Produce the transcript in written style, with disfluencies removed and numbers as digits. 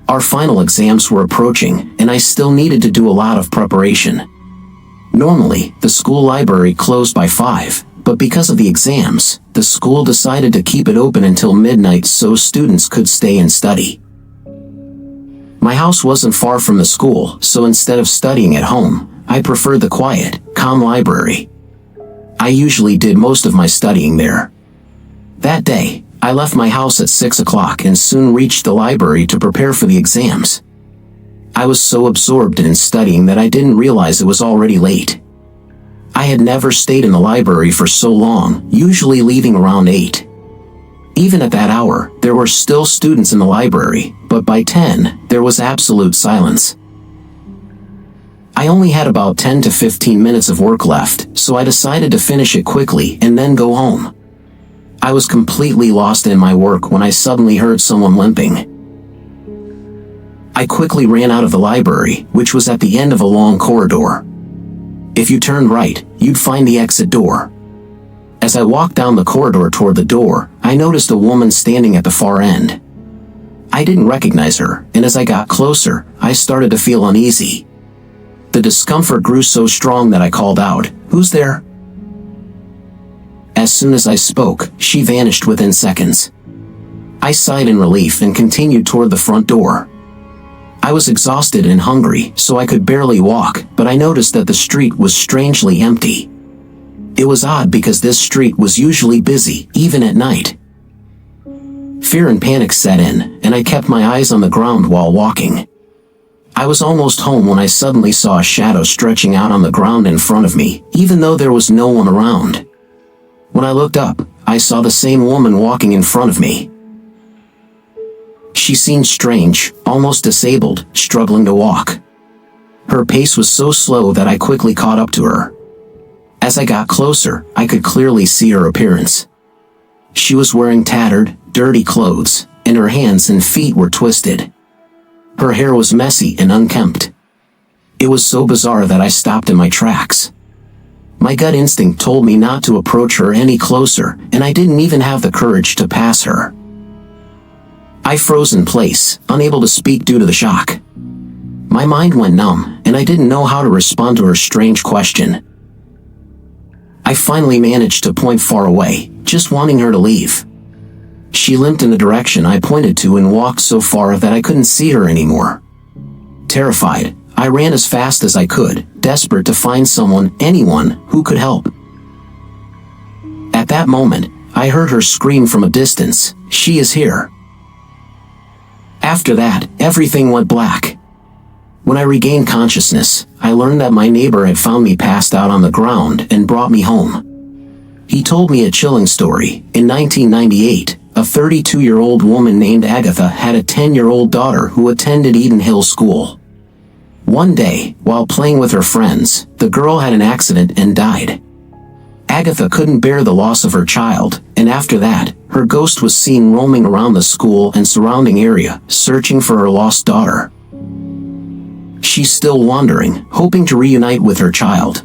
Our final exams were approaching, and I still needed to do a lot of preparation. Normally, the school library closed by 5, but because of the exams, the school decided to keep it open until midnight so students could stay and study. My house wasn't far from the school, so instead of studying at home, I preferred the quiet, calm library. I usually did most of my studying there. That day, I left my house at 6 o'clock and soon reached the library to prepare for the exams. I was so absorbed in studying that I didn't realize it was already late. I had never stayed in the library for so long, usually leaving around 8. Even at that hour, there were still students in the library, but by 10, there was absolute silence. I only had about 10 to 15 minutes of work left, so I decided to finish it quickly and then go home. I was completely lost in my work when I suddenly heard someone limping. I quickly ran out of the library, which was at the end of a long corridor. If you turned right, you'd find the exit door. As I walked down the corridor toward the door, I noticed a woman standing at the far end. I didn't recognize her, and as I got closer, I started to feel uneasy. The discomfort grew so strong that I called out, "Who's there?" As soon as I spoke, she vanished within seconds. I sighed in relief and continued toward the front door. I was exhausted and hungry, so I could barely walk, but I noticed that the street was strangely empty. It was odd because this street was usually busy, even at night. Fear and panic set in, and I kept my eyes on the ground while walking. I was almost home when I suddenly saw a shadow stretching out on the ground in front of me, even though there was no one around. When I looked up, I saw the same woman walking in front of me. She seemed strange, almost disabled, struggling to walk. Her pace was so slow that I quickly caught up to her. As I got closer, I could clearly see her appearance. She was wearing tattered, dirty clothes, and her hands and feet were twisted. Her hair was messy and unkempt. It was so bizarre that I stopped in my tracks. My gut instinct told me not to approach her any closer, and I didn't even have the courage to pass her. I froze in place, unable to speak due to the shock. My mind went numb, and I didn't know how to respond to her strange question. I finally managed to point far away, just wanting her to leave. She limped in the direction I pointed to and walked so far that I couldn't see her anymore. Terrified, I ran as fast as I could, desperate to find anyone, who could help. At that moment, I heard her scream from a distance, "She is here." After that, everything went black. When I regained consciousness, I learned that my neighbor had found me passed out on the ground and brought me home. He told me a chilling story. In 1998, a 32-year-old woman named Agatha had a 10-year-old daughter who attended Eden Hill School. One day, while playing with her friends, the girl had an accident and died. Agatha couldn't bear the loss of her child, and after that, her ghost was seen roaming around the school and surrounding area, searching for her lost daughter. She's still wandering, hoping to reunite with her child.